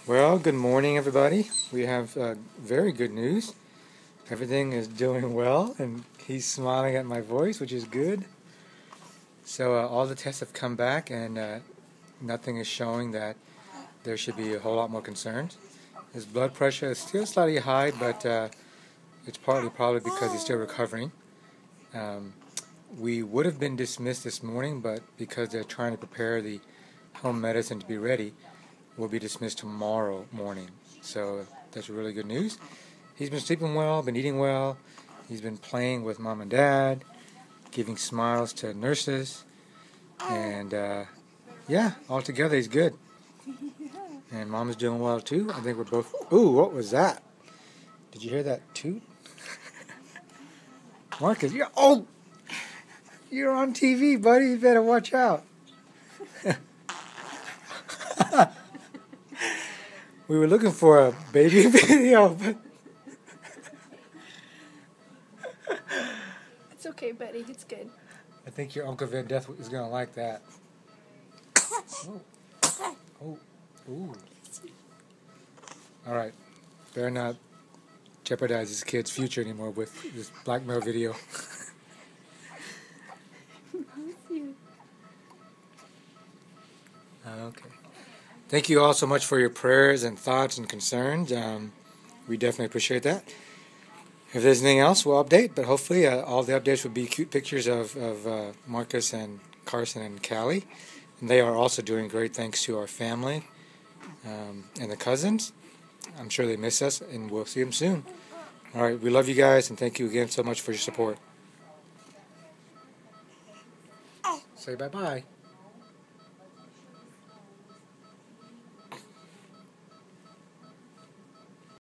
Well, good morning, everybody. We have very good news. Everything is doing well, and he's smiling at my voice, which is good. So all the tests have come back, and nothing is showing that there should be a whole lot more concerns. His blood pressure is still slightly high, but it's partly probably because he's still recovering. We would have been dismissed this morning, but because they're trying to prepare the home medicine to be ready, we'll be dismissed tomorrow morning. So that's really good news. He's been sleeping well, been eating well. He's been playing with mom and dad, giving smiles to nurses. And yeah, altogether he's good. And mom is doing well too. I think we're both... Ooh, what was that? Did you hear that toot? Marcus, you're on TV, buddy. You better watch out. We were looking for a baby video, but... It's okay, buddy. It's good. I think your Uncle Van Death is going to like that. Oh. Oh. Ooh. All right. Better not jeopardize this kid's future anymore with this blackmail video. Okay. Thank you all so much for your prayers and thoughts and concerns. We definitely appreciate that. If there's anything else, we'll update, but hopefully all the updates will be cute pictures of Marcus and Carson and Callie. And they are also doing great thanks to our family and the cousins. I'm sure they miss us, and we'll see them soon. All right, we love you guys, and thank you again so much for your support. Say bye-bye.